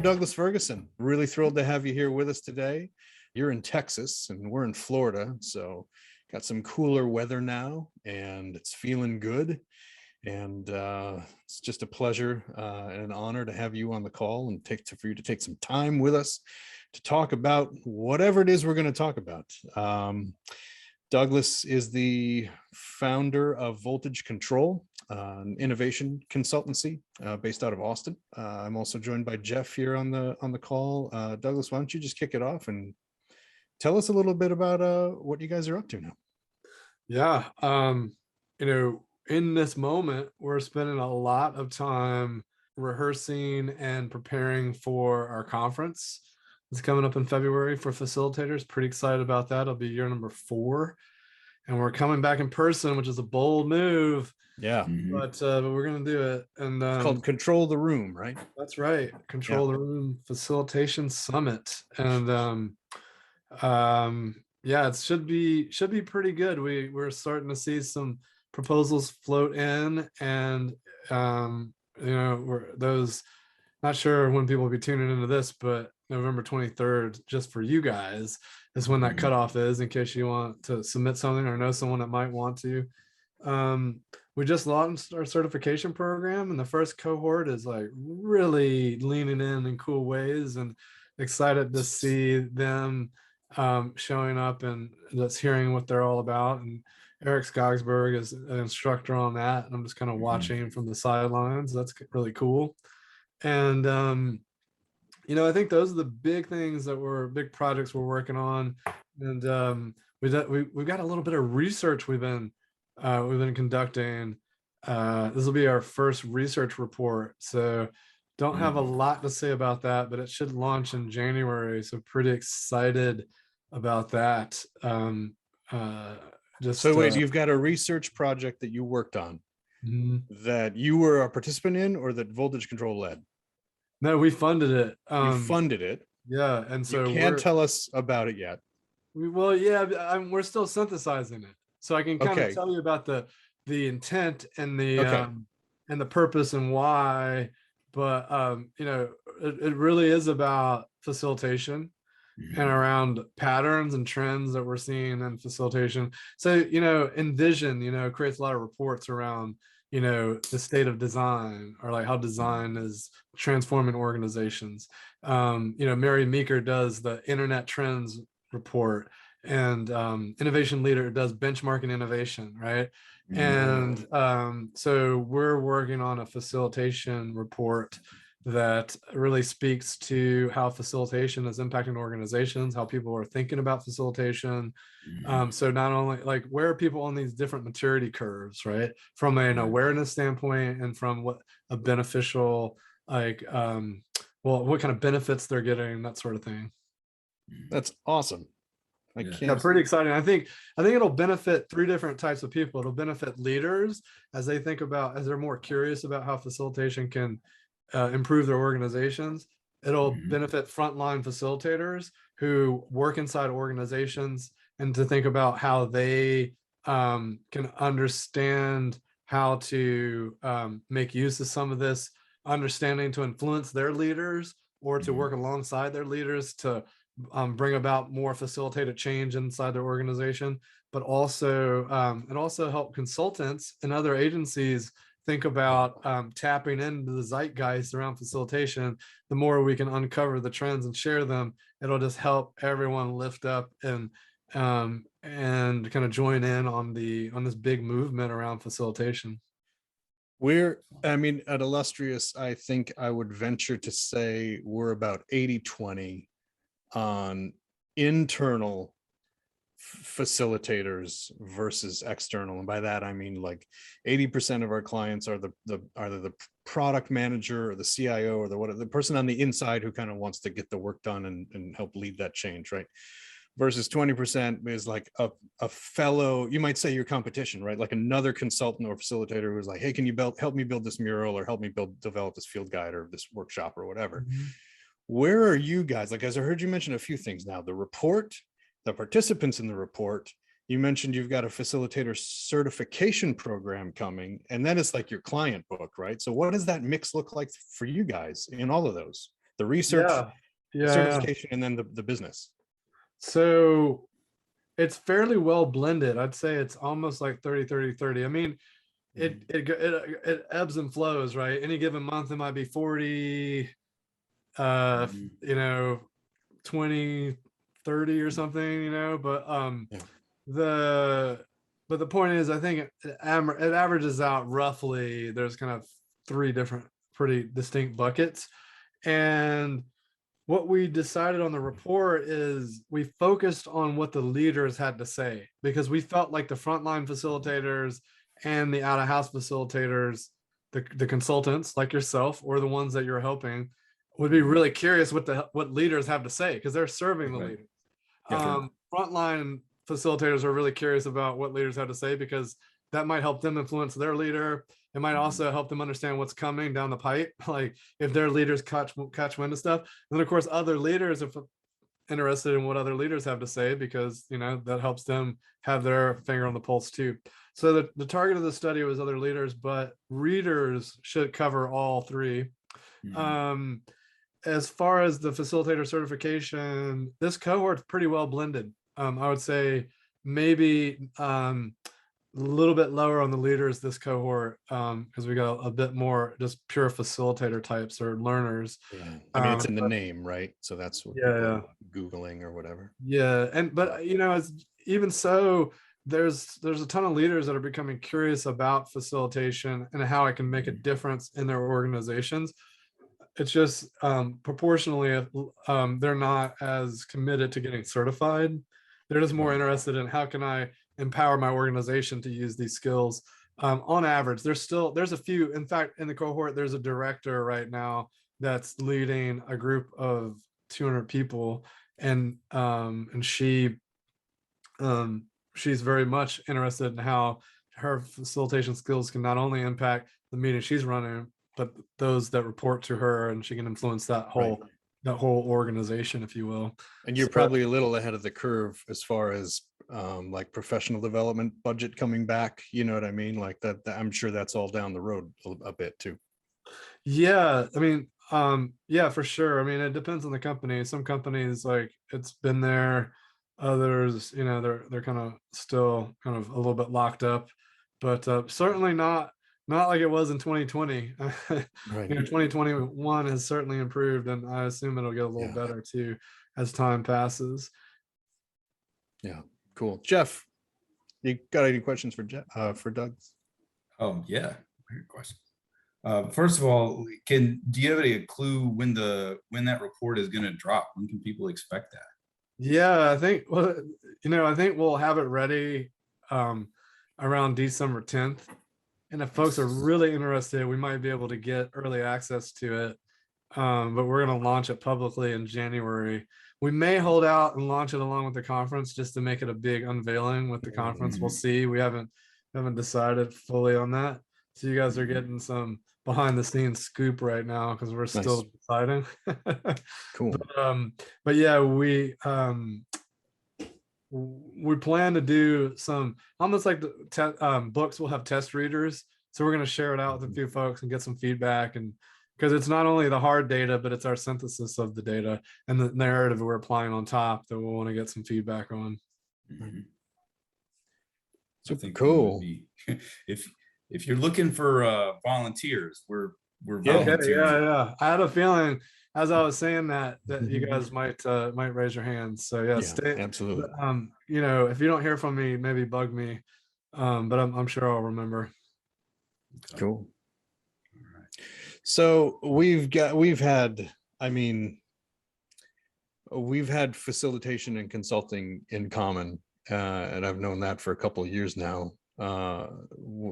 Douglas Ferguson. Really thrilled to have you here with us today. You're in Texas and we're in Florida, so got some cooler weather now and it's feeling good. And it's just a pleasure and an honor to have you on the call and for you to take some time with us to talk about whatever it is we're going to talk about. Douglas is the founder of Voltage Control, an innovation consultancy based out of Austin. I'm also joined by Jeff here on the call. Douglas, why don't you just kick it off and tell us a little bit about what you guys are up to now? Yeah, in this moment, we're spending a lot of time rehearsing and preparing for our conference. It's coming up in February for facilitators. Pretty excited about that. It'll be year number 4. And we're coming back in person, which is a bold move. Yeah. But we're going to do it. And it's called Control the Room, right? That's right. Control the Room Facilitation Summit. And yeah, it should be pretty good. We're starting to see some proposals float in, and those, not sure when people will be tuning into this, but November 23rd, just for you guys, is when that cutoff is, in case you want to submit something or know someone that might want to. We just launched our certification program, and the first cohort is like really leaning in cool ways, and excited to see them showing up and just hearing what they're all about. And Eric Skogsberg is an instructor on that, and I'm just kind of watching from the sidelines. That's really cool. And I think those are the big things big projects we're working on. And we've got a little bit of research we've been conducting. This will be our first research report, so don't have a lot to say about that, but it should launch in January, so pretty excited about that. Wait, you've got a research project that you worked on that you were a participant in, or that Voltage Control led? No, we funded it. You funded it? Yeah, and so you can't tell us about it yet. We're still synthesizing it, so I can kind of tell you about the intent and the purpose and why. But it really is about facilitation and around patterns and trends that we're seeing in facilitation. So Envision creates a lot of reports around the state of design, or like how design is transforming organizations. Mary Meeker does the Internet Trends report, and Innovation Leader does benchmarking innovation, right? And so we're working on a facilitation report that really speaks to how facilitation is impacting organizations, how people are thinking about facilitation. So not only like, where are people on these different maturity curves, right? From an awareness standpoint, and from what a beneficial, what kind of benefits they're getting, that sort of thing. That's awesome. Pretty exciting. I think it'll benefit 3 different types of people. It'll benefit leaders as they're more curious about how facilitation can improve their organizations. It'll benefit frontline facilitators who work inside organizations, and to think about how they can understand how to make use of some of this understanding to influence their leaders, or to work alongside their leaders to bring about more facilitated change inside their organization. But also help consultants and other agencies think about tapping into the zeitgeist around facilitation. The more we can uncover the trends and share them, it'll just help everyone lift up and kind of join in on this big movement around facilitation. At Illustrious, I think I would venture to say we're about 80-20 on internal facilitators versus external, and by that I mean like 80% of our clients are either the product manager or the CIO or the person on the inside who kind of wants to get the work done and help lead that change, right? Versus 20% is like a fellow, you might say your competition, right? Like another consultant or facilitator who's like, hey, can you help me build this mural, or help me develop this field guide or this workshop or whatever. Where are you guys? Like, as I heard you mention a few things now, the report, the participants in the report, you mentioned you've got a facilitator certification program coming, and then it's like your client book, right? So what does that mix look like for you guys in all of those? the research, Yeah. certification, and then the business. So it's fairly well blended. I'd say it's almost like 30. I mean, it ebbs and flows, right? Any given month it might be 40, you know, 20, 30 or something, you know, but the point is, I think it averages out roughly. There's kind of three different pretty distinct buckets. And what we decided on the report is we focused on what the leaders had to say, because we felt like the frontline facilitators and the out of house facilitators, the consultants like yourself or the ones that you're helping, would be really curious what leaders have to say, because they're serving the leaders. Frontline facilitators are really curious about what leaders have to say, because that might help them influence their leader. It might also help them understand what's coming down the pipe, like if their leaders catch wind of stuff. And then of course other leaders are interested in what other leaders have to say, because that helps them have their finger on the pulse too. So the target of the study was other leaders, but readers should cover all three. As far as the facilitator certification, this cohort's pretty well blended. I would say maybe a little bit lower on the leaders this cohort, because we got a bit more just pure facilitator types or learners. I mean, it's in the name, right? So that's what people are Googling or whatever. But as even so, there's a ton of leaders that are becoming curious about facilitation and how it can make a difference in their organizations. It's just proportionally, they're not as committed to getting certified. They're just more interested in how can I empower my organization to use these skills. On average, there's a few. In fact, in the cohort, there's a director right now that's leading a group of 200 people, and she's very much interested in how her facilitation skills can not only impact the meeting she's running, but those that report to her, and she can influence that whole organization, if you will. And you're probably a little ahead of the curve as far as like professional development budget coming back. You know what I mean? Like that I'm sure that's all down the road a bit too. Yeah, I mean, yeah, for sure. I mean, it depends on the company. Some companies, like, it's been there. Others, they're kind of still kind of a little bit locked up, but certainly not like it was in 2020. 2021 has certainly improved, and I assume it'll get a little better too as time passes. Yeah, cool. Jeff, you got any questions for Doug? Oh yeah, great question. First of all, do you have a clue when that report is going to drop? When can people expect that? Yeah, I think we'll have it ready around December 10th. And if folks are really interested, we might be able to get early access to it. But we're going to launch it publicly in January. We may hold out and launch it along with the conference just to make it a big unveiling with the conference. We'll see. We haven't decided fully on that. So you guys are getting some behind the scenes scoop right now, because we're still deciding. Cool. But yeah, we plan to do some almost like the books will have test readers. So we're going to share it out with a few folks and get some feedback, and because it's not only the hard data, but it's our synthesis of the data and the narrative we're applying on top that we'll want to get some feedback on. Super cool. If you're looking for volunteers, we're volunteers. Yeah. I had a feeling as I was saying that you guys might raise your hands. So absolutely. If you don't hear from me, maybe bug me, but I'm sure I'll remember. Cool. All right. So we've had facilitation and consulting in common, and I've known that for a couple of years now.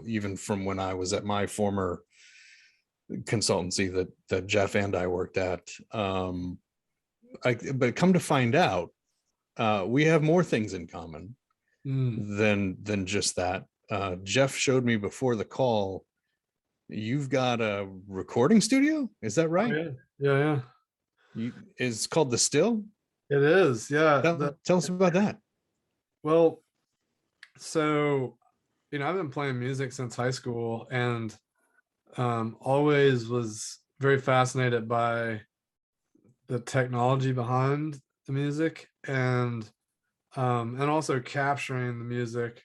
Even from when I was at my former consultancy that Jeff and I worked at. But come to find out, we have more things in common than just that. Jeff showed me before the call, you've got a recording studio, is that right? Oh, yeah. It's called The Still? It is, yeah. Tell us about that. Well, so I've been playing music since high school, and always was very fascinated by the technology behind the music, and also capturing the music.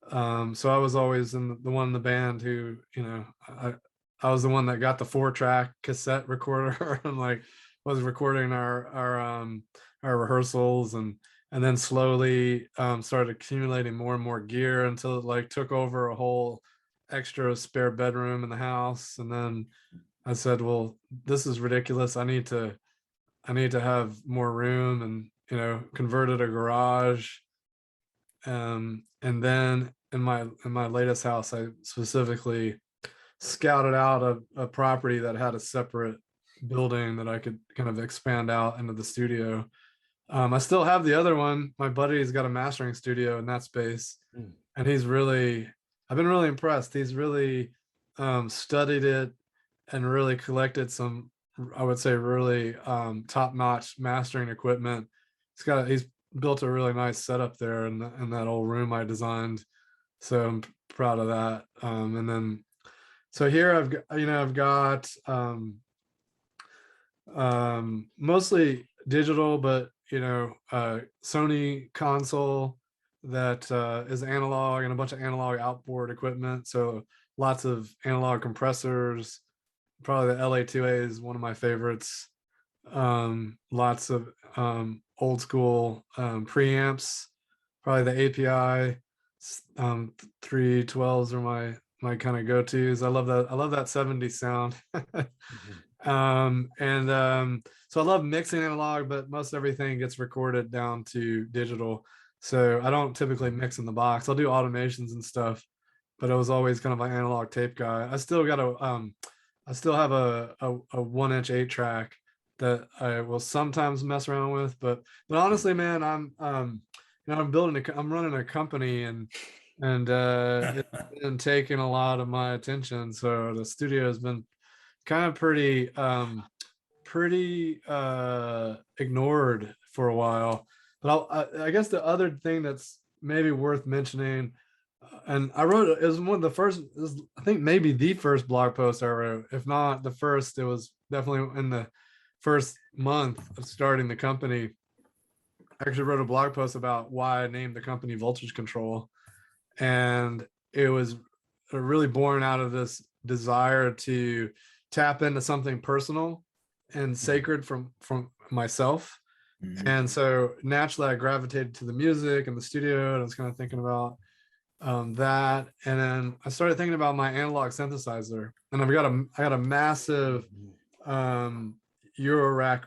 So I was always the one in the band who, I was the one that got the 4-track cassette recorder and like was recording our rehearsals, and then slowly started accumulating more and more gear until it like took over a whole extra spare bedroom in the house. And then I said, well, this is ridiculous. I need to have more room, and converted a garage. And then in my latest house, I specifically scouted out a property that had a separate building that I could kind of expand out into the studio. I still have the other one. My buddy's got a mastering studio in that space, and I've been really impressed. He's really studied it and really collected some, I would say, really top-notch mastering equipment. He's built a really nice setup there in that old room I designed. So I'm proud of that. And then, so here I've got mostly digital, but Sony console that is analog, and a bunch of analog outboard equipment. So lots of analog compressors. Probably the LA2A is one of my favorites. Lots of old school preamps. Probably the API 312s are my kind of go-tos. I love that 70s sound. So I love mixing analog, but most everything gets recorded down to digital. So I don't typically mix in the box. I'll do automations and stuff, but I was always kind of an analog tape guy. I still have a 1-inch 8-track that I will sometimes mess around with, but honestly, man, I'm running a company, and it's been taking a lot of my attention. So the studio has been kind of pretty ignored for a while. But I guess the other thing that's maybe worth mentioning, and I wrote, it was one of the first, I think maybe the first blog post I wrote, if not the first. It was definitely in the first month of starting the company. I actually wrote a blog post about why I named the company Voltage Control. And it was really born out of this desire to tap into something personal and sacred from myself. And so naturally I gravitated to the music and the studio, and I was kind of thinking about that. And then I started thinking about my analog synthesizer, and I got a massive Eurorack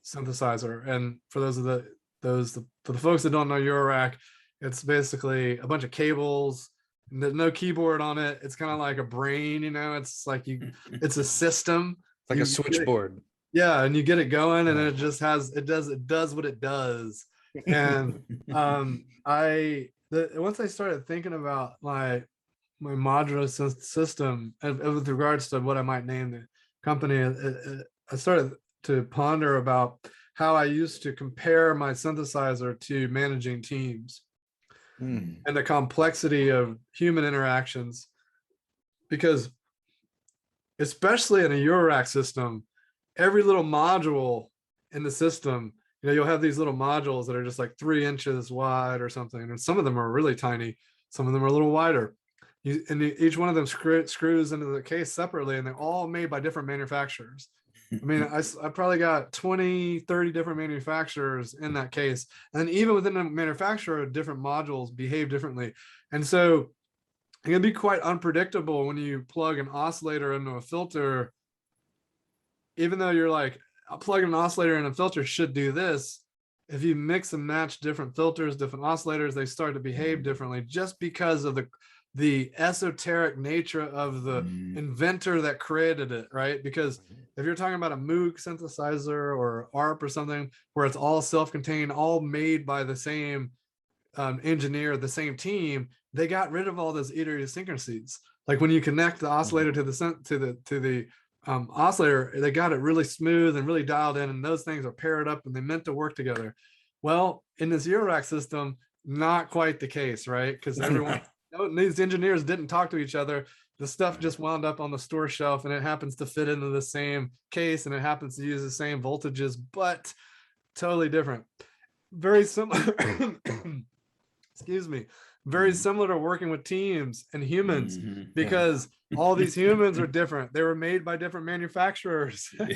synthesizer. And for for the folks that don't know Eurorack, it's basically a bunch of cables. There's no keyboard on it. It's kind of like a brain, it's like it's a system. It's like a switchboard. Yeah, and you get it going, and it just it does what it does. And once I started thinking about my modular system, and with regards to what I might name the company, I started to ponder about how I used to compare my synthesizer to managing teams and the complexity of human interactions. Because especially in a Eurorack system, every little module in the system, you'll have these little modules that are just like 3 inches wide or something, and some of them are really tiny, some of them are a little wider. Each one of them screws into the case separately, and they're all made by different manufacturers. I mean, I probably got 20, 30 different manufacturers in that case. And even within the manufacturer, different modules behave differently. And so it can be quite unpredictable when you plug an oscillator into a filter. Even though you're like, I'll plug an oscillator in a filter should do this. If you mix and match different filters, different oscillators, they start to behave differently just because of the esoteric nature of the inventor that created it, right? Because if you're talking about a Moog synthesizer or ARP or something where it's all self-contained, all made by the same engineer, the same team, they got rid of all those idiosyncrasies. Like when you connect the oscillator to the oscillator, they got it really smooth and really dialed in, and those things are paired up and they meant to work together. Well, in this Eurorack system, not quite the case, right? Because everyone, these engineers didn't talk to each other. The stuff just wound up on the store shelf, and it happens to fit into the same case, and it happens to use the same voltages, but totally different. Very similar. Excuse me. Very similar to working with teams and humans, because all these humans are different. They were made by different manufacturers. They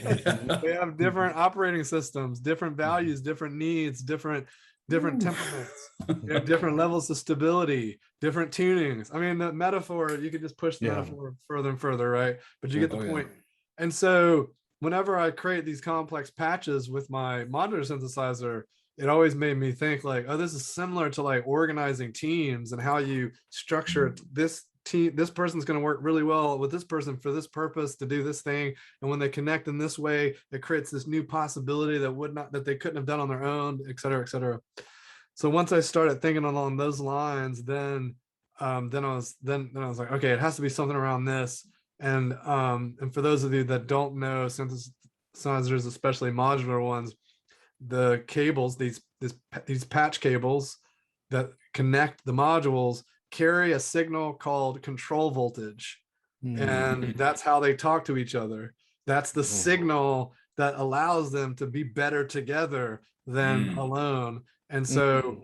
have different operating systems, different values, different needs, different temperaments, different levels of stability, different tunings. I mean, the metaphor, you could just push the metaphor further and further, right? But you get the point. And so whenever I create these complex patches with my modular synthesizer, it always made me think like, oh, this is similar to like organizing teams and how you structure this team. This person's going to work really well with this person for this purpose to do this thing. And when they connect in this way, it creates this new possibility that they couldn't have done on their own, et cetera, et cetera. So once I started thinking along those lines, then I was like, okay, it has to be something around this. And for those of you that don't know synthesizers, especially modular ones, the cables, these patch cables that connect the modules carry a signal called control voltage. And that's how they talk to each other. That's the signal that allows them to be better together than alone. And so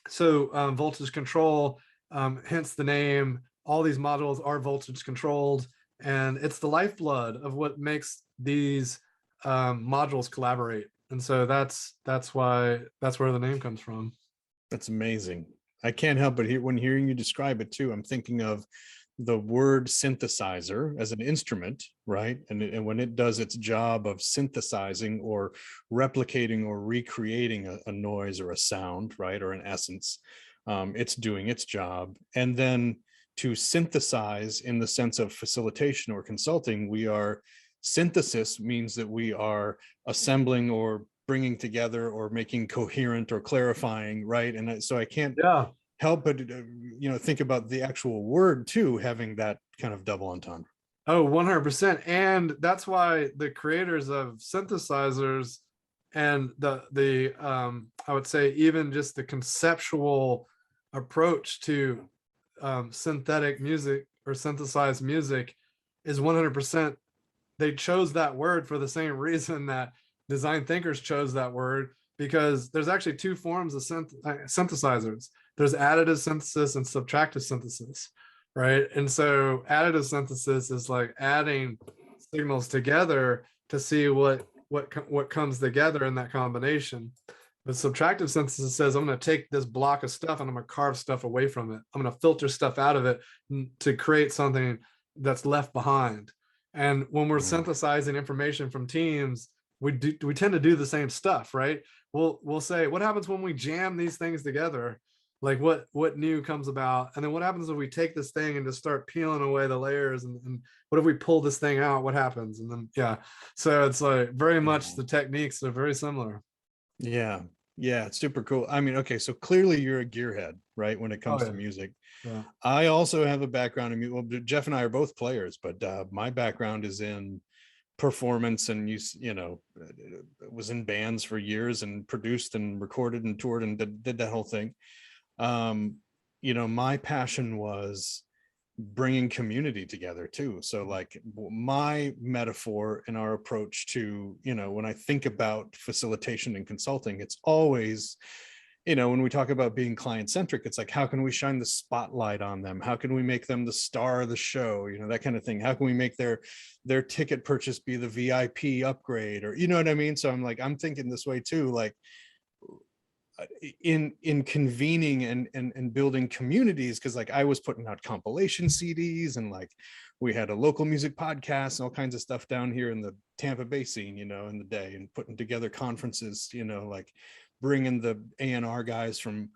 voltage control, hence the name. All these modules are voltage controlled, and it's the lifeblood of what makes these modules collaborate. And so that's where the name comes from. That's amazing. I can't help but when hearing you describe it too, I'm thinking of the word synthesizer as an instrument, right? And when it does its job of synthesizing or replicating or recreating a noise or a sound, right, or an essence, it's doing its job. And then to synthesize in the sense of facilitation or consulting, synthesis means that we are assembling or bringing together or making coherent or clarifying, right? And so I can't help but think about the actual word too, having that kind of double entendre. Oh, 100%. And that's why the creators of synthesizers and the I would say even just the conceptual approach to synthetic music or synthesized music is 100%. They chose that word for the same reason that design thinkers chose that word, because there's actually two forms of synthesizers. There's additive synthesis and subtractive synthesis, right? And so additive synthesis is like adding signals together to see what comes together in that combination. But subtractive synthesis says, I'm going to take this block of stuff and I'm going to carve stuff away from it. I'm going to filter stuff out of it to create something that's left behind. And when we're synthesizing information from teams, we tend to do the same stuff, right? We'll say, what happens when we jam these things together? Like what new comes about? And then what happens if we take this thing and just start peeling away the layers? And what if we pull this thing out? What happens? And then, so it's like very much the techniques are very similar. Yeah, it's super cool. I mean, okay, so clearly you're a gearhead, right? When it comes to music. Yeah. I also have a background in music. Well, Jeff and I are both players, but my background is in performance, and was in bands for years and produced and recorded and toured and did that whole thing. My passion was bringing community together too. So like my metaphor and our approach to, when I think about facilitation and consulting, it's always, when we talk about being client centric, it's like, how can we shine the spotlight on them? How can we make them the star of the show? That kind of thing. How can we make their ticket purchase be the VIP upgrade, or, you know what I mean? So I'm thinking this way too, like in convening and building communities. Cause like I was putting out compilation CDs, and like we had a local music podcast and all kinds of stuff down here in the Tampa Bay scene, in the day, and putting together conferences, like bringing the A&R guys from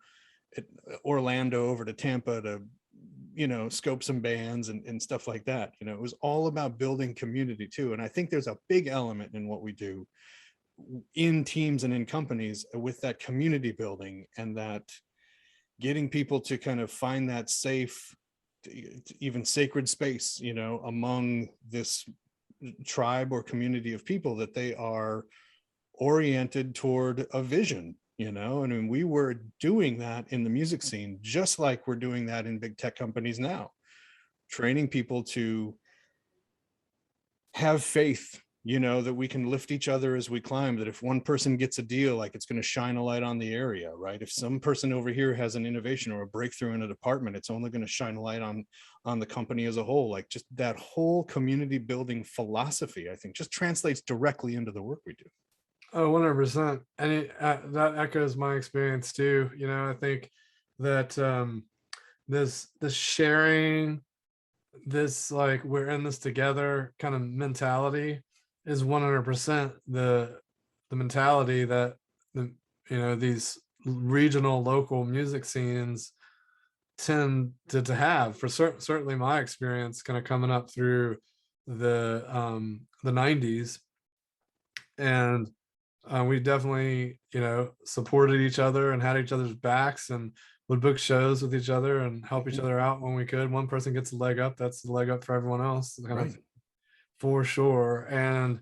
Orlando over to Tampa to, scope some bands and stuff like that. It was all about building community too. And I think there's a big element in what we do in teams and in companies with that community building, and that getting people to kind of find that safe, even sacred space, among this tribe or community of people, that they are oriented toward a vision, and we were doing that in the music scene, just like we're doing that in big tech companies now, training people to have faith, you know, that we can lift each other as we climb, that if one person gets a deal, like it's going to shine a light on the area, right? If some person over here has an innovation or a breakthrough in a department, it's only going to shine a light on the company as a whole. Like just that whole community building philosophy, I think just translates directly into the work we do. Oh, 100%. And that echoes my experience too. You know, I think that this sharing, this like we're in this together kind of mentality is 100% the mentality that these regional local music scenes tend to have. For certainly my experience kind of coming up through the 90s, and we definitely supported each other and had each other's backs and would book shows with each other and help each other out when we could. One person gets a leg up, that's the leg up for everyone else, kind of, for sure. And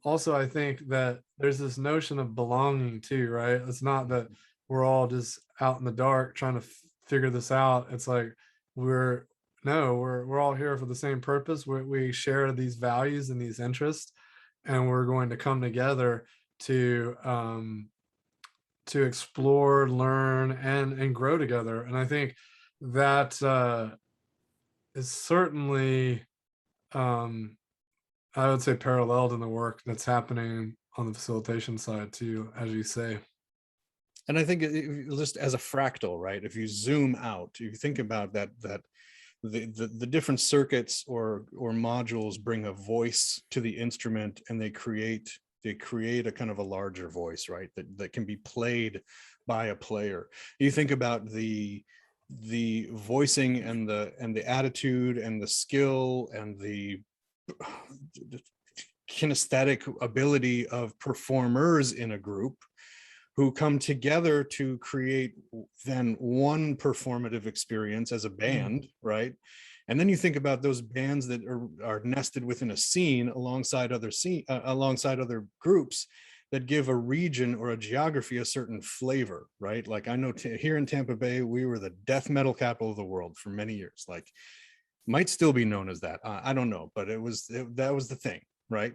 also I think that there's this notion of belonging too, right? It's not that we're all just out in the dark trying to figure this out. It's like we're all here for the same purpose. We share these values and these interests, and we're going to come together to explore, learn, and grow together. And I think that is certainly, I would say, paralleled in the work that's happening on the facilitation side too, as you say. And I think just as a fractal, right? If you zoom out, you think about that the different circuits or modules bring a voice to the instrument, and they create a kind of a larger voice, right? That can be played by a player. You think about the voicing and the attitude and the skill and the kinesthetic ability of performers in a group who come together to create then one performative experience as a band, right? And then you think about those bands that are nested within a scene alongside other groups that give a region or a geography a certain flavor, right? Like I know here in Tampa Bay, we were the death metal capital of the world for many years. Like might still be known as that. I don't know, but that was the thing, right?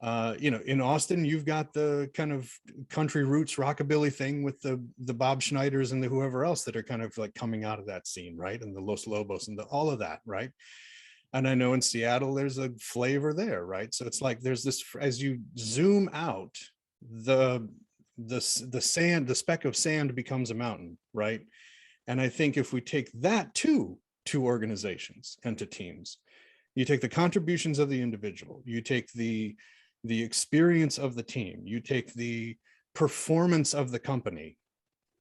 In Austin, you've got the kind of country roots rockabilly thing with the Bob Schneiders and the whoever else that are kind of like coming out of that scene, right? And the Los Lobos and all of that, right? And I know in Seattle, there's a flavor there, right? So it's like there's this, as you zoom out, the sand, the speck of sand becomes a mountain, right? And I think if we take that to organizations and to teams, you take the contributions of the individual, you take the experience of the team, you take the performance of the company.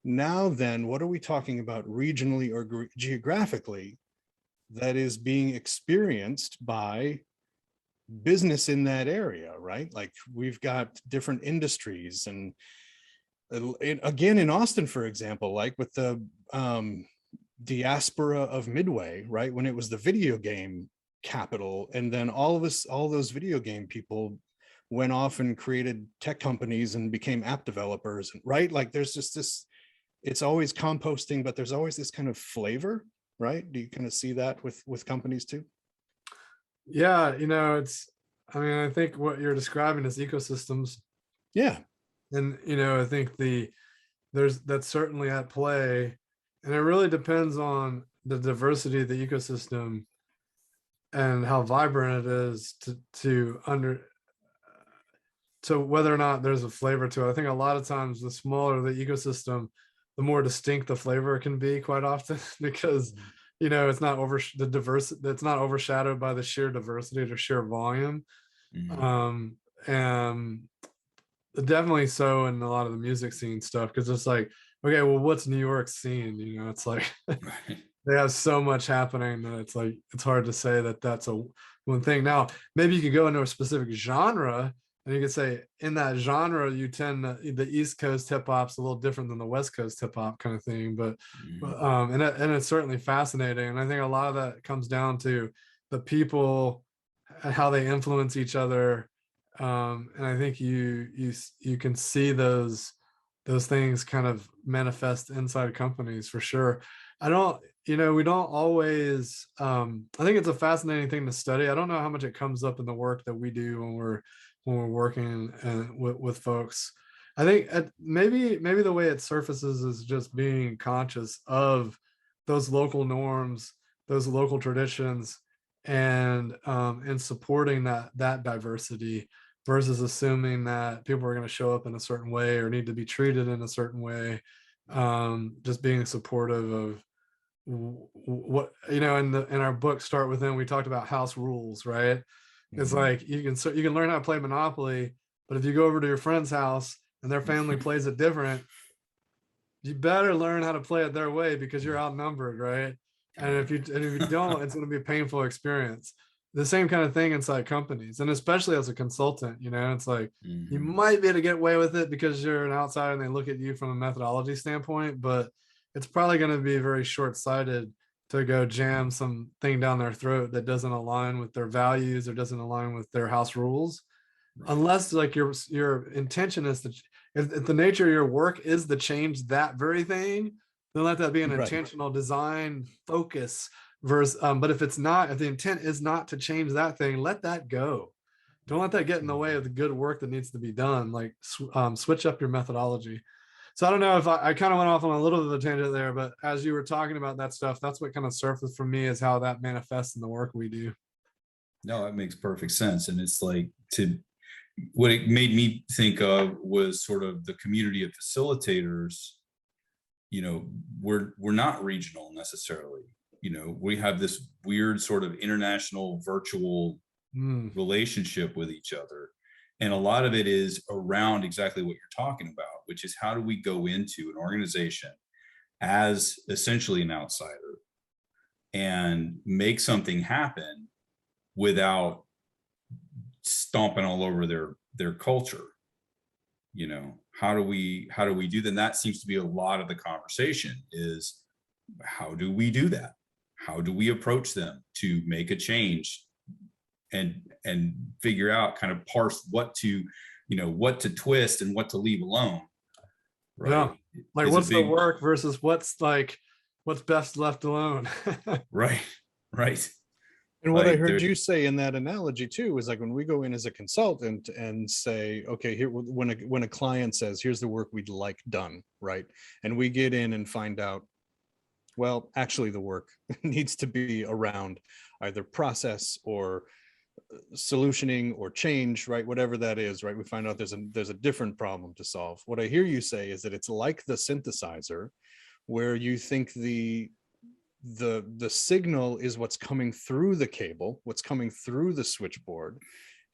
Now then, what are we talking about regionally or geographically that is being experienced by business in that area, right? Like we've got different industries, and again in Austin, for example, like with the diaspora of Midway, right? When it was the video game capital, and then all those video game people went off and created tech companies and became app developers, right? Like there's just this, it's always composting, but there's always this kind of flavor, right? Do you kind of see that with companies too? Yeah, I think what you're describing is ecosystems. Yeah. And I think that's certainly at play, and it really depends on the diversity of the ecosystem and how vibrant it is to whether or not there's a flavor to it. I think a lot of times the smaller the ecosystem, the more distinct the flavor can be quite often, because it's not it's not overshadowed by the sheer diversity or sheer volume. And definitely so in a lot of the music scene stuff, because it's like, okay, well, what's New York's scene? It's like they have so much happening that it's like it's hard to say that that's one thing. Now, maybe you could go into a specific genre, and you could say in that genre, the East Coast hip hop's a little different than the West Coast hip hop kind of thing. But and it's certainly fascinating, and I think a lot of that comes down to the people, how they influence each other. And I think you can see those things kind of manifest inside companies for sure. I don't, we don't always, I think it's a fascinating thing to study. I don't know how much it comes up in the work that we do when we're working with folks. I think maybe the way it surfaces is just being conscious of those local norms, those local traditions, and supporting that diversity versus assuming that people are going to show up in a certain way or need to be treated in a certain way. Just being supportive of what in our book Start Within, we talked about house rules, right? It's like you can learn how to play Monopoly, but if you go over to your friend's house and their family plays it different, you better learn how to play it their way because you're outnumbered, right? And if you don't, it's going to be a painful experience. The same kind of thing inside companies, and especially as a consultant, it's like you might be able to get away with it because you're an outsider and they look at you from a methodology standpoint, but it's probably going to be very short-sighted to go jam something down their throat that doesn't align with their values or doesn't align with their house rules, unless like your intention is to, if the nature of your work is to change that very thing, then let that be an intentional design focus versus, but if it's not, if the intent is not to change that thing, let that go. Don't let that get in the way of the good work that needs to be done. Like switch up your methodology. So I don't know if I kind of went off on a little bit of a tangent there, but as you were talking about that stuff, that's what kind of surfaced for me is how that manifests in the work we do. No, that makes perfect sense. And it's like what it made me think of was sort of the community of facilitators. We're not regional necessarily. We have this weird sort of international virtual relationship with each other. And a lot of it is around exactly what you're talking about, which is how do we go into an organization as essentially an outsider and make something happen without stomping all over their culture. How do we do that? And that seems to be a lot of the conversation is, how do we do that? How do we approach them to make a change and figure out, kind of parse what to twist and what to leave alone, right? Yeah, like what's the work versus what's best left alone. right And what I heard you say in that analogy too is like when we go in as a consultant and say, okay, here, when a client says, here's the work we'd like done, right? And we get in and find out, well, actually the work needs to be around either process or solutioning or change, right? Whatever that is, right? We find out there's a different problem to solve. What I hear you say is that it's like the synthesizer, where you think the signal is what's coming through the cable, what's coming through the switchboard,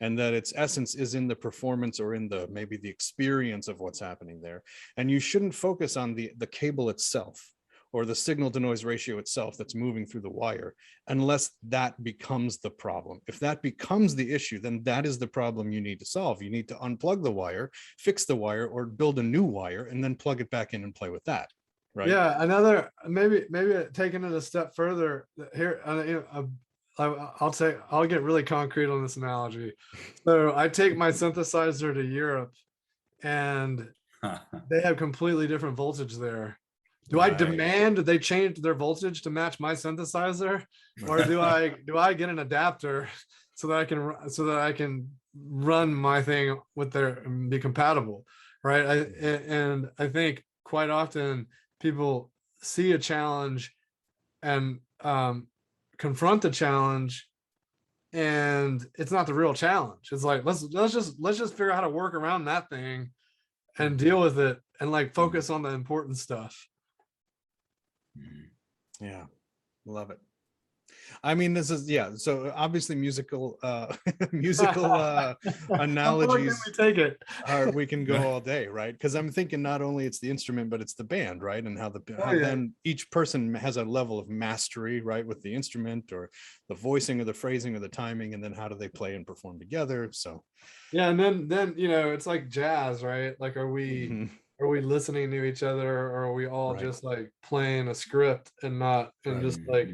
and that its essence is in the performance or in maybe the experience of what's happening there. And you shouldn't focus on the cable itself or the signal to noise ratio itself that's moving through the wire, unless that becomes the problem. If that becomes the issue, then that is the problem you need to solve. You need to unplug the wire, fix the wire, or build a new wire, and then plug it back in and play with that. Right. Yeah, another maybe taking it a step further here. I'll get really concrete on this analogy. So I take my synthesizer to Europe, and they have completely different voltage there. Do I demand they change their voltage to match my synthesizer, or do I get an adapter so that I can run my thing with their and be compatible, right? I think quite often people see a challenge and confront the challenge, and it's not the real challenge. It's like let's just figure out how to work around that thing and deal with it, and like focus on the important stuff. Yeah, love it. I mean, this is, yeah, so obviously musical analogies, we take it. We can go all day, right? Because I'm thinking not only it's the instrument, but it's the band, right? And how then each person has a level of mastery, right, with the instrument or the voicing or the phrasing or the timing, and then how do they play and perform together? So yeah, and then it's like jazz, right? Like are we listening to each other, or are we all just like playing a script and just like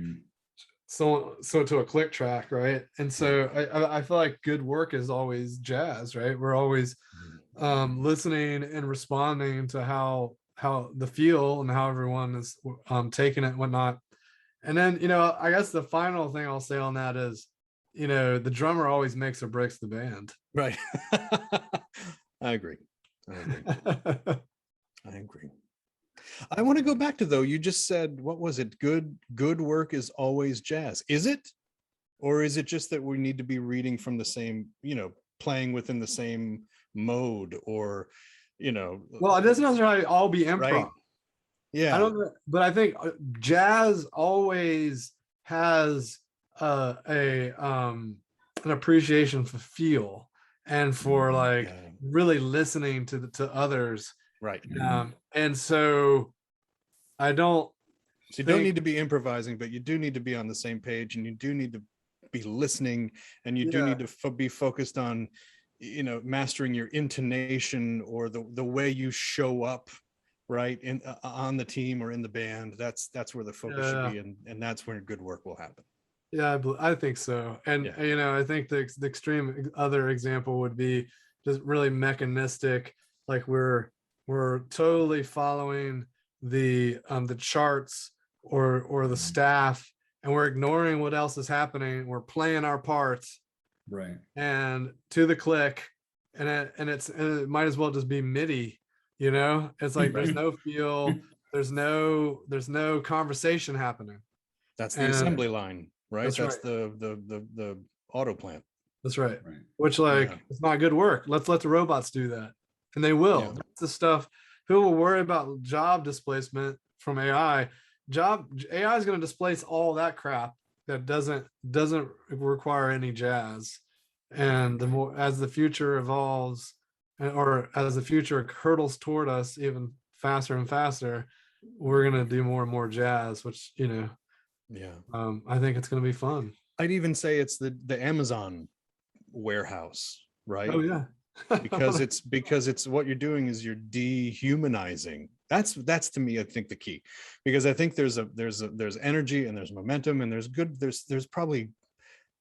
so to a click track, right? And so I feel like good work is always jazz, right? We're always listening and responding to how the feel and how everyone is taking it and whatnot. And then, you know, I guess the final thing I'll say on that is, you know, the drummer always makes or breaks the band. Right. I agree. I agree. I want to go back to, though, you just said, what was it? Good work is always jazz. Is it? Or is it just that we need to be reading from the same, you know, playing within the same mode, or, you know? Well, it doesn't necessarily all be improv. Right? Yeah. I don't know, but I think jazz always has an appreciation for feel and for like really listening to others. Right. And so I don't. So you don't need to be improvising, but you do need to be on the same page, and you do need to be listening, and you do need to be focused on, you know, mastering your intonation or the way you show up, right, in on the team or in the band. That's where the focus should be, and that's where good work will happen. Yeah, I think so. And you know, I think the extreme other example would be just really mechanistic, like we're totally following the charts or the staff, and we're ignoring what else is happening. We're playing our parts, right, and to the click, and it might as well just be MIDI. You know, it's like there's no feel, there's no conversation happening. That's the assembly line, right? That's right. the auto plant. That's right. Which, like, it's not good work. Let's let the robots do that, and they will. That's the stuff. Who will worry about job displacement from AI? AI is going to displace all that crap that doesn't require any jazz. And the more as the future evolves, or as the future hurtles toward us even faster and faster, we're going to do more and more jazz, which, you know, I think it's going to be fun. I'd even say it's the Amazon warehouse, right? Oh yeah. because it's what you're doing is you're dehumanizing. That's to me, I think, the key, because I think there's energy and there's momentum and there's probably,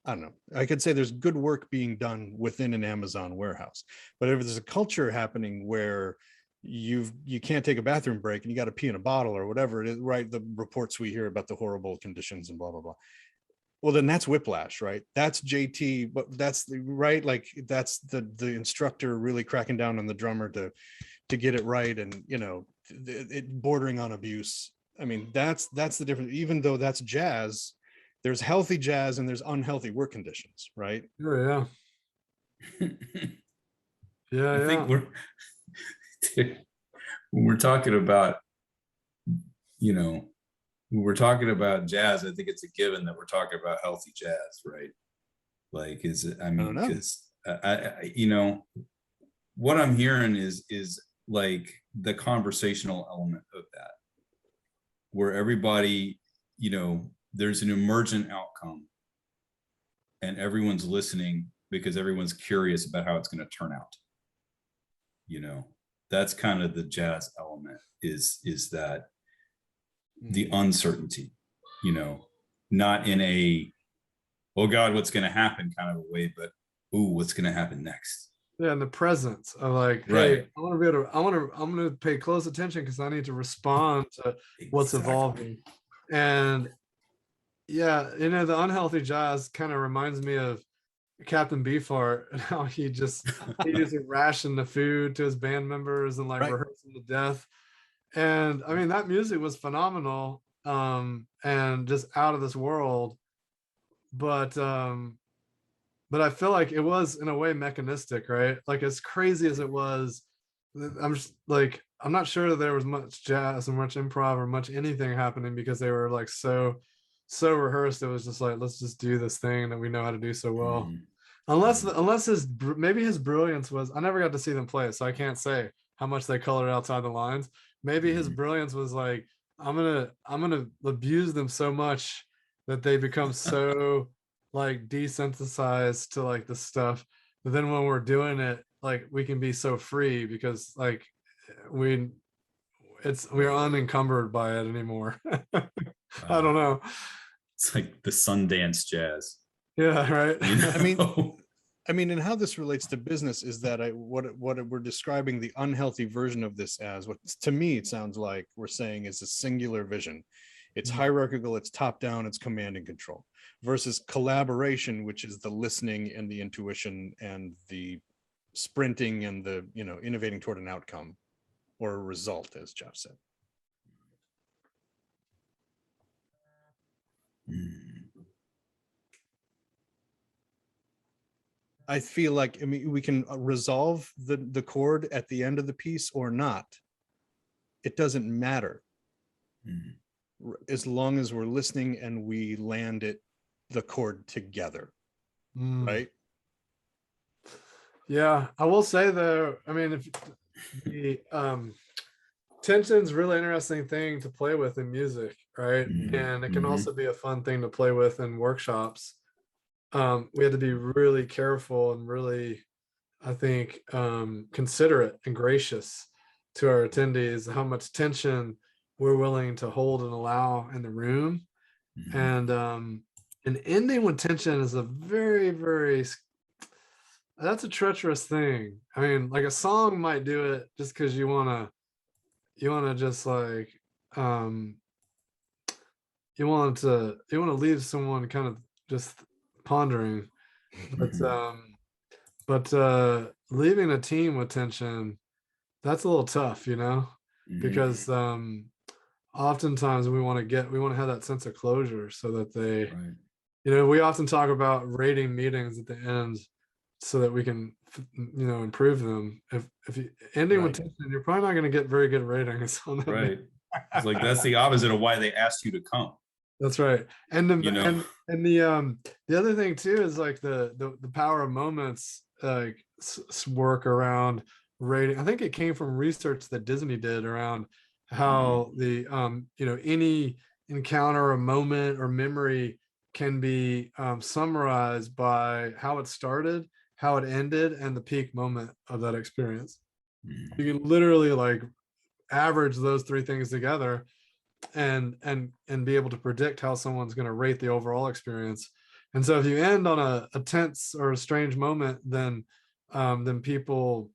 I don't know, I could say there's good work being done within an Amazon warehouse. But if there's a culture happening where you can't take a bathroom break and you got to pee in a bottle or whatever it is, right? The reports we hear about the horrible conditions and blah blah blah. Well, then that's whiplash, right? That's JT, but that's the right, like that's the instructor really cracking down on the drummer to get it right, and you know, it bordering on abuse. I mean, that's the difference. Even though that's jazz, there's healthy jazz and there's unhealthy work conditions, right? Oh, yeah. I think when we're talking about, you know, when we're talking about jazz, I think it's a given that we're talking about healthy jazz, right? Like, is it, I mean, because I you know, what I'm hearing is like the conversational element of that, where everybody, you know, there's an emergent outcome and everyone's listening because everyone's curious about how it's going to turn out. You know, that's kind of the jazz element, is that the uncertainty, you know, not in a, oh God, what's going to happen kind of a way, but ooh, what's going to happen next? Yeah, and the presence of like, hey, I want to be able to, I'm going to pay close attention because I need to respond to what's evolving. And yeah, you know, the unhealthy jazz kind of reminds me of Captain Beefheart and how he used to ration the food to his band members and like rehearsing to death. And I mean, that music was phenomenal, and just out of this world. But I feel like it was in a way mechanistic, right? Like, as crazy as it was, I'm just like, I'm not sure that there was much jazz or much improv or much anything happening, because they were like so rehearsed. It was just like, let's just do this thing that we know how to do so well. Unless maybe his brilliance was, I never got to see them play, so I can't say how much they colored outside the lines. Maybe his brilliance was like, I'm gonna abuse them so much that they become so like desensitized to like the stuff. But then when we're doing it, like, we can be so free because like we're unencumbered by it anymore. I don't know. It's like the Sundance jazz. Yeah, right. You know? I mean, and how this relates to business is that what we're describing the unhealthy version of this as, what to me it sounds like we're saying is a singular vision. It's hierarchical, it's top down, it's command and control, versus collaboration, which is the listening and the intuition and the sprinting and the, you know, innovating toward an outcome or a result, as Jeff said. I feel like, I mean, we can resolve the chord at the end of the piece or not. It doesn't matter. As long as we're listening and we land it, the chord together. Right? Yeah, I will say though, I mean, if the tension's really interesting thing to play with in music, right? And it can also be a fun thing to play with in workshops. We had to be really careful and really, I think, considerate and gracious to our attendees, how much tension we're willing to hold and allow in the room. And ending with tension is a very, very, that's a treacherous thing. I mean, like a song might do it just because you want to just like, you want to leave someone kind of just pondering, but leaving a team with tension, that's a little tough, you know, because oftentimes we want to have that sense of closure so that they, you know, we often talk about rating meetings at the end so that we can, you know, improve them. If you ending with tension, you're probably not going to get very good ratings on that. It's like, that's the opposite of why they asked you to come. That's right. And the, you know, and the other thing too is like the power of moments, like work around rating. I think it came from research that Disney did around how the you know, any encounter, a moment or memory can be summarized by how it started, how it ended, and the peak moment of that experience. You can literally like average those three things together and be able to predict how someone's going to rate the overall experience. And so if you end on a tense or a strange moment, then people,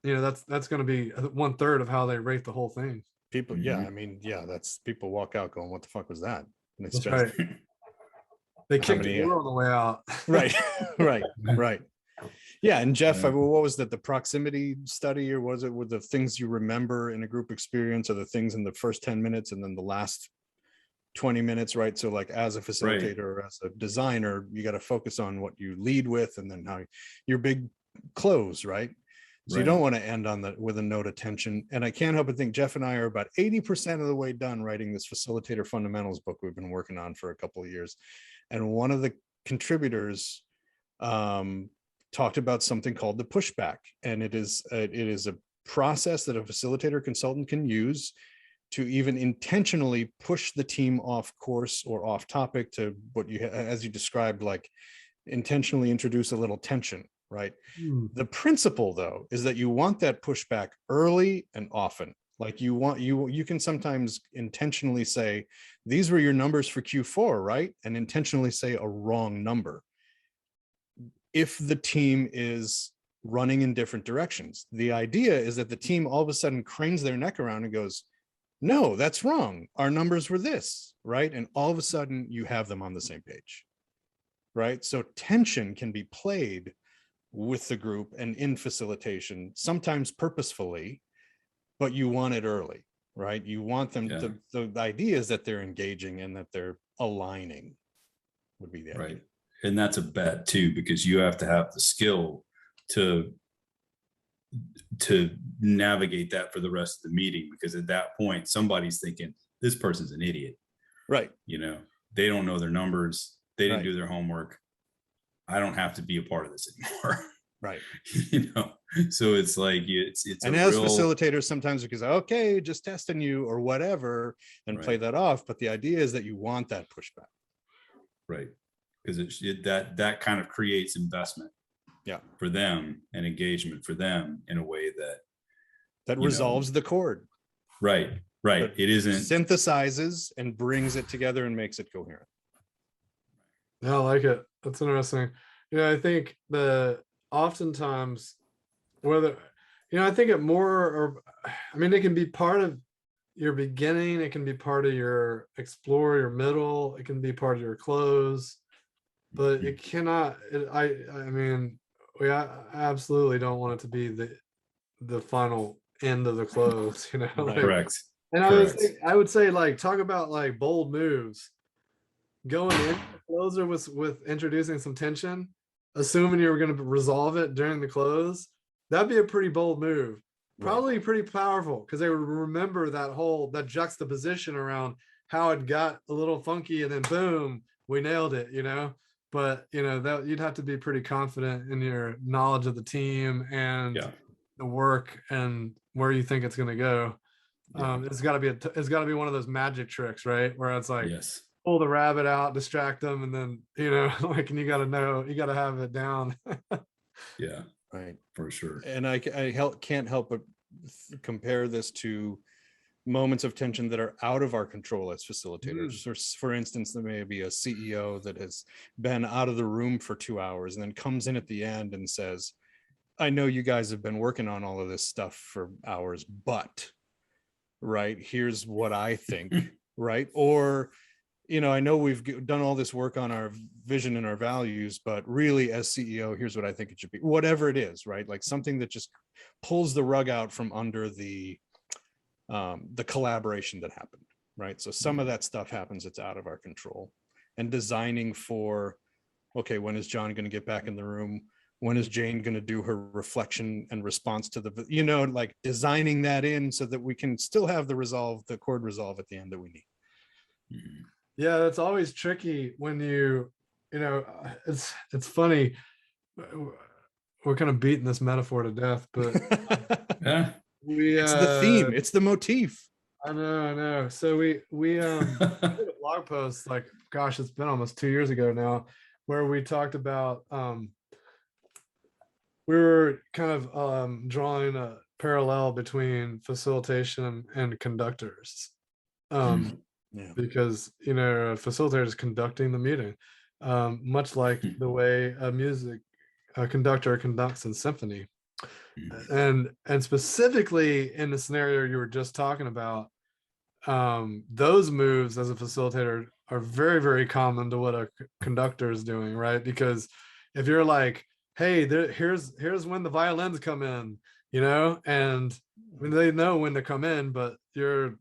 you know, that's going to be 1/3 of how they rate the whole thing. People, yeah, I mean, yeah, that's, people walk out going, what the fuck was that? And it's That's right. They kicked the door on the way out. Right. Yeah, and Jeff, what was that, the proximity study, or was it with the things you remember in a group experience, or the things in the first 10 minutes and then the last 20 minutes, right? So like as a facilitator or as a designer, you got to focus on what you lead with and then how your big close, right? So you don't want to end on with a note of tension. And I can't help but think Jeff and I are about 80% of the way done writing this Facilitator Fundamentals book we've been working on for a couple of years. And one of the contributors talked about something called the pushback. And it is a process that a facilitator consultant can use to even intentionally push the team off course or off topic to what you, as you described, like intentionally introduce a little tension, right? The principle though, is that you want that pushback early and often. Like you can sometimes intentionally say, these were your numbers for Q4, right? And intentionally say a wrong number if the team is running in different directions. The idea is that the team all of a sudden cranes their neck around and goes, no, that's wrong. Our numbers were this, right? And all of a sudden you have them on the same page, right? So tension can be played with the group and in facilitation, sometimes purposefully, but you want it early, right? You want them to, the idea is that they're engaging and that they're aligning would be the idea. And that's a bet too, because you have to have the skill to navigate that for the rest of the meeting, because at that point somebody's thinking this person's an idiot, right? You know, they don't know their numbers, they didn't do their homework, I don't have to be a part of this anymore. Right. You know, so it's like it's and as facilitators sometimes we can say, okay, just testing you or whatever, and play that off, but the idea is that you want that pushback, right? Because that kind of creates investment for them and engagement for them in a way that resolves the chord, right? It isn't, synthesizes and brings it together and makes it coherent. Yeah, I like it. That's interesting. You know, I think oftentimes whether, you know, I think it more, or I mean, it can be part of your beginning, it can be part of your explore, your middle, it can be part of your close, but it cannot, I mean, we absolutely don't want it to be the final end of the close, you know. Right. Like, Correct. and Correct. I would say like talk about like bold moves. Going in the closer with introducing some tension, assuming you were going to resolve it during the close, that'd be a pretty bold move. Probably pretty powerful because they would remember that juxtaposition around how it got a little funky and then boom, we nailed it, you know. But you know that you'd have to be pretty confident in your knowledge of the team and the work and where you think it's going to go. It's got to be one of those magic tricks, right? Where it's like, Yes. pull the rabbit out, distract them, and then, you know, like, and you got to have it down. Yeah. Right. For sure. And I can't help but compare this to moments of tension that are out of our control as facilitators. For instance, there may be a CEO that has been out of the room for 2 hours and then comes in at the end and says, I know you guys have been working on all of this stuff for hours, but right, here's what I think. Right. Or, you know, I know we've done all this work on our vision and our values, but really as CEO, here's what I think it should be, whatever it is, right? Like something that just pulls the rug out from under the collaboration that happened, right? So some of that stuff happens, it's out of our control. And designing for, okay, when is John going to get back in the room? When is Jane going to do her reflection and response to the, you know, like designing that in so that we can still have the chord resolve at the end that we need. Yeah, that's always tricky when you know, it's funny. We're kind of beating this metaphor to death, but Yeah. It's the theme, it's the motif. I know. So we did a blog post, like, gosh, it's been almost 2 years ago now, where we talked about we were kind of drawing a parallel between facilitation and conductors. Because, you know, a facilitator is conducting the meeting, much like the way a conductor conducts in symphony. And specifically in the scenario you were just talking about, those moves as a facilitator are very, very common to what a conductor is doing, right? Because if you're like, hey, here's when the violins come in, you know, and when they know when to come in, but you're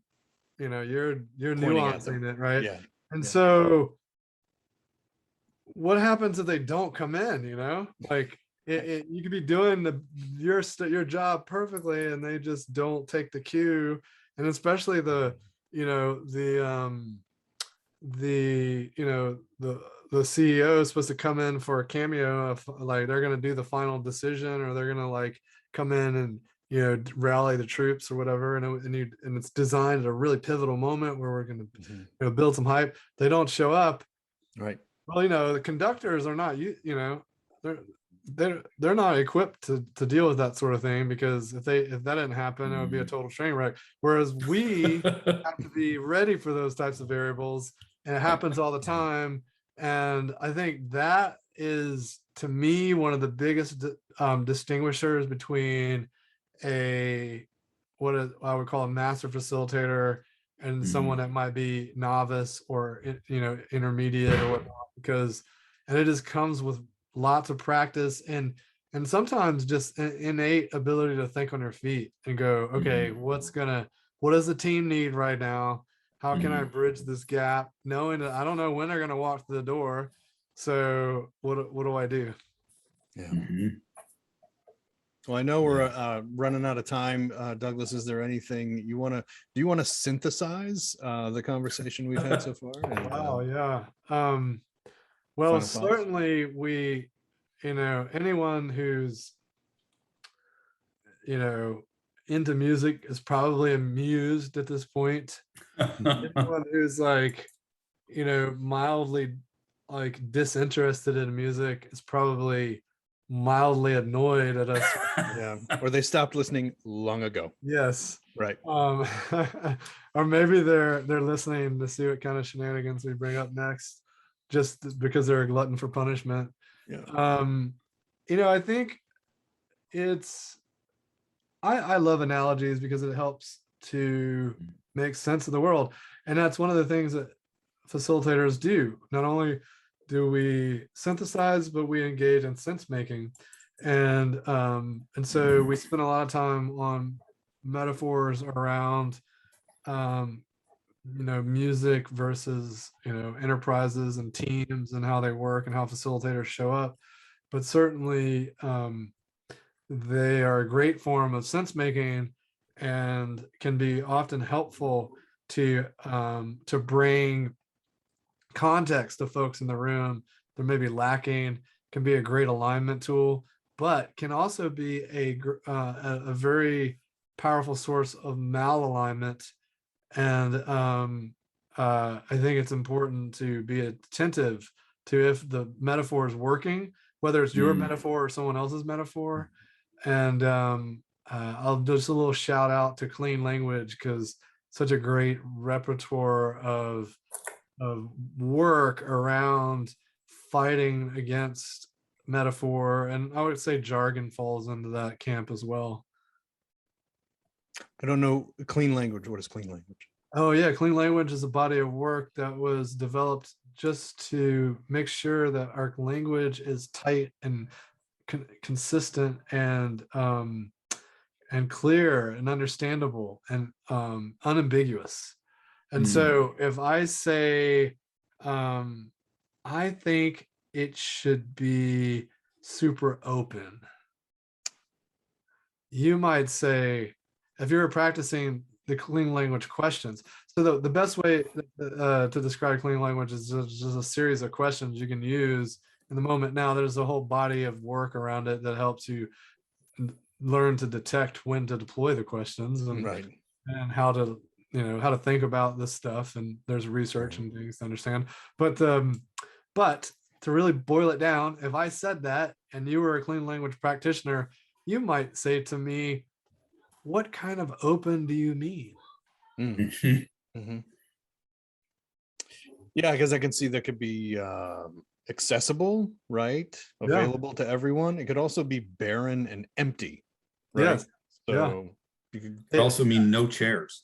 nuancing it, right? Yeah. And so what happens if they don't come in, you know? Like you could be doing your job perfectly and they just don't take the cue. And especially the CEO is supposed to come in for a cameo of like they're going to do the final decision, or they're going to like come in and, you know, rally the troops or whatever, and it's designed at a really pivotal moment where we're going to you know, build some hype. They don't show up, right? Well, you know, the conductors are not, you know, they're not equipped to deal with that sort of thing, because if that didn't happen, it would be a total train wreck. Whereas we have to be ready for those types of variables, and it happens all the time. And I think that is, to me, one of the biggest distinguishers between what I would call a master facilitator and someone that might be novice or, you know, intermediate or whatnot, because it just comes with lots of practice and sometimes just an innate ability to think on your feet and go, okay, what does the team need right now? How can I bridge this gap, knowing that I don't know when they're going to walk through the door? So what do I do? Yeah. Well, I know we're running out of time. Douglas, is there anything do you want to synthesize the conversation we've had so far? And, wow. Yeah. Well, certainly we, you know, anyone who's, you know, into music is probably amused at this point. Anyone who's like, you know, mildly like disinterested in music is probably mildly annoyed at us. Yeah, or they stopped listening long ago. Yes. Right. Or maybe they're listening to see what kind of shenanigans we bring up next, just because they're a glutton for punishment. Yeah. You know, I think I love analogies because it helps to make sense of the world. And that's one of the things that facilitators do. Not only do we synthesize, but we engage in sense making. And so we spend a lot of time on metaphors around music versus enterprises and teams and how they work and how facilitators show up. But certainly they are a great form of sense making and can be often helpful to bring context to folks in the room that may be lacking. Can be a great alignment tool, but can also be a very powerful source of malalignment. And I think it's important to be attentive to if the metaphor is working, whether it's your metaphor or someone else's metaphor. And I'll just a little shout out to Clean Language, because such a great repertoire of work around fighting against metaphor, and I would say jargon falls into that camp as well. I don't know Clean Language. What is Clean Language? Oh yeah, Clean Language is a body of work that was developed just to make sure that our language is tight and consistent and clear and understandable and unambiguous. And so if I say, I think it should be super open, you might say, if you were practicing the Clean Language questions, so the best way to describe Clean Language is just a series of questions you can use in the moment. Now there's a whole body of work around it that helps you learn to detect when to deploy the questions and how to think about this stuff, and there's research and things to understand. But to really boil it down, if I said that and you were a Clean Language practitioner, you might say to me, what kind of open do you mean? Yeah, because I can see that could be accessible, right? Available to everyone. It could also be barren and empty, right? Yes. So it could also mean no chairs.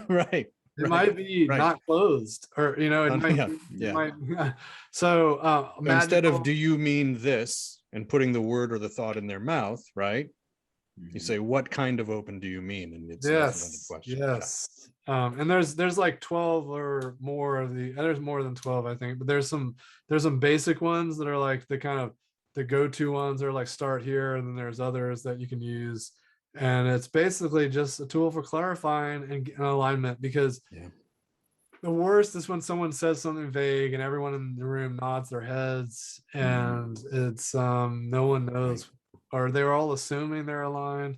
Right. It might be not closed, or So instead of "do you mean this?" and putting the word or the thought in their mouth, right? You say, what kind of open do you mean? And it's another question. Yes. And there's like 12 or more of there's more than 12, I think, but there's some basic ones that are like the kind of the go-to ones are like start here, and then there's others that you can use. And it's basically just a tool for clarifying and alignment, because the worst is when someone says something vague and everyone in the room nods their heads and it's no one knows, or they're all assuming they're aligned.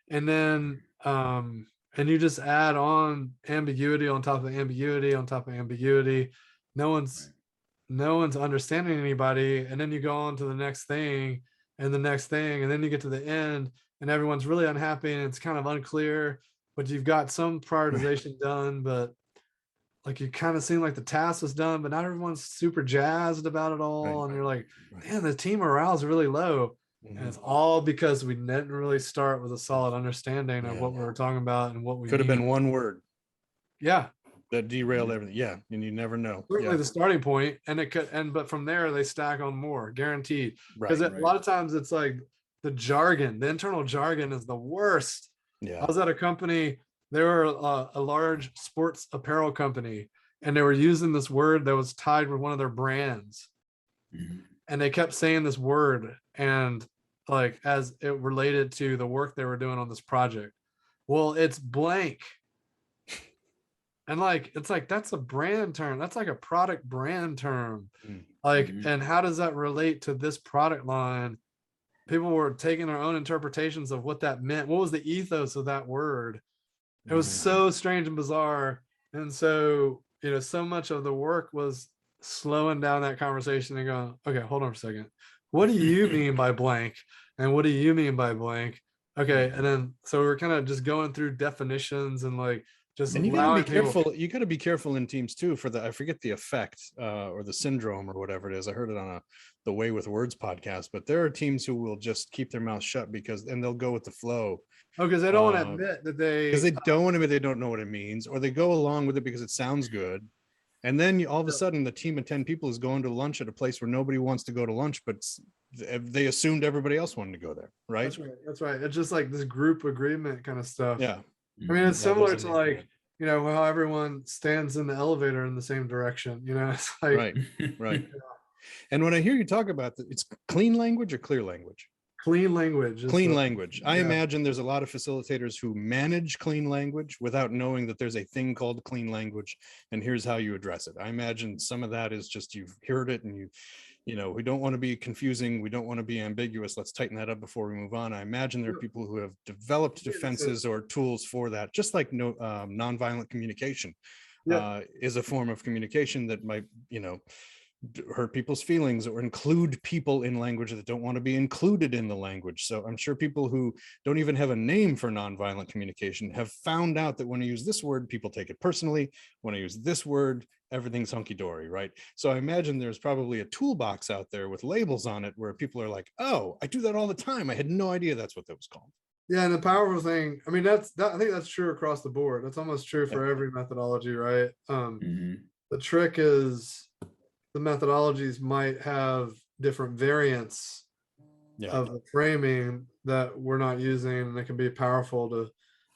And then and you just add on ambiguity on top of ambiguity on top of ambiguity. No one's understanding anybody. And then you go on to the next thing and the next thing, and then you get to the end and everyone's really unhappy and it's kind of unclear, but you've got some prioritization done, but like you kind of seem like the task was done, but not everyone's super jazzed about it all. And you're like, man, the team morale is really low. And it's all because we didn't really start with a solid understanding of what we were talking about and what we could have been one word. Yeah. That derailed everything. Yeah. And you never know. Certainly the starting point, and it could, but from there they stack on more, guaranteed. Because a lot of times it's like the jargon, the internal jargon is the worst. I was at a company, they were a large sports apparel company, and they were using this word that was tied with one of their brands. And they kept saying this word, and like as it related to the work they were doing on this project. Well, it's blank. And like, it's like, that's a brand term. That's like a product brand term. Like, and how does that relate to this product line? People were taking their own interpretations of what that meant. What was the ethos of that word? It was so strange and bizarre. And so, so much of the work was slowing down that conversation and going, okay, hold on for a second. What do you mean by blank? And what do you mean by blank? Okay. And then, so we're kind of just going through definitions and like Just and you gotta be people. careful. You gotta be careful in teams too for I forget the effect or the syndrome or whatever it is. I heard it on the Way with Words podcast, but there are teams who will just keep their mouth shut and they'll go with the flow. Oh, because they don't want to admit that because they don't want to admit they don't know what it means, or they go along with it because it sounds good. And then all of a sudden the team of 10 people is going to lunch at a place where nobody wants to go to lunch, but they assumed everybody else wanted to go there, right? That's right. That's right. It's just like this group agreement kind of stuff. Yeah. I mean, it's similar to like, how everyone stands in the elevator in the same direction, it's like. Right, right. And when I hear you talk about it's clean language or clear language? Clean language. Clean language. I imagine there's a lot of facilitators who manage clean language without knowing that there's a thing called clean language, and here's how you address it. I imagine some of that is just you've heard it and we don't want to be confusing. We don't want to be ambiguous. Let's tighten that up before we move on. I imagine there are people who have developed defenses or tools for that, just like nonviolent communication is a form of communication that might, hurt people's feelings or include people in language that don't want to be included in the language. So I'm sure people who don't even have a name for nonviolent communication have found out that when I use this word, people take it personally. When I use this word, everything's hunky-dory, right? So I imagine there's probably a toolbox out there with labels on it where people are like, oh, I do that all the time. I had no idea that's what that was called. Yeah, and the powerful thing, I mean, I think that's true across the board. That's almost true for every methodology, right? The trick is the methodologies might have different variants of the framing that we're not using, and it can be powerful to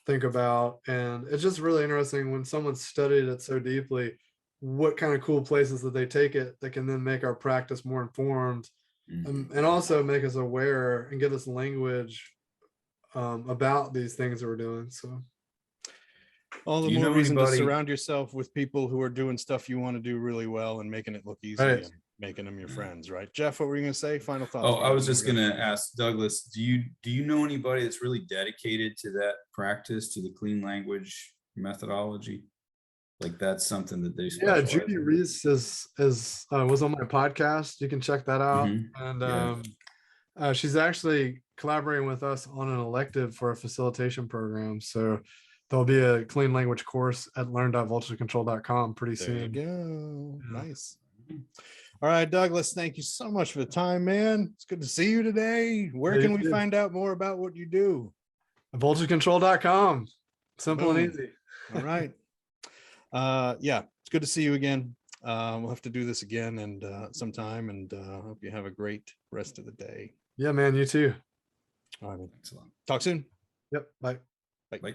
think about. And it's just really interesting when someone studied it so deeply, what kind of cool places that they take it that can then make our practice more informed and also make us aware and give us language about these things that we're doing. So all the more reason to surround yourself with people who are doing stuff you want to do really well and making it look easy and making them your friends, right? Jeff, what were you going to say? Final thoughts? Oh, I was just going to ask Douglas, do you know anybody that's really dedicated to that practice, to the clean language methodology? Like that's something that they specialize Judy in. Reese was on my podcast. You can check that out. And she's actually collaborating with us on an elective for a facilitation program. So there'll be a clean language course at learn.voltagecontrol.com pretty soon. There you go. Nice. All right, Douglas, thank you so much for the time, man. It's good to see you today. Where can we find out more about what you do? Voltagecontrol.com. Simple and easy. All right. It's good to see you again. We'll have to do this again and sometime, and hope you have a great rest of the day. Yeah, man, you too. All right. Talk soon. Yep. Bye. Bye.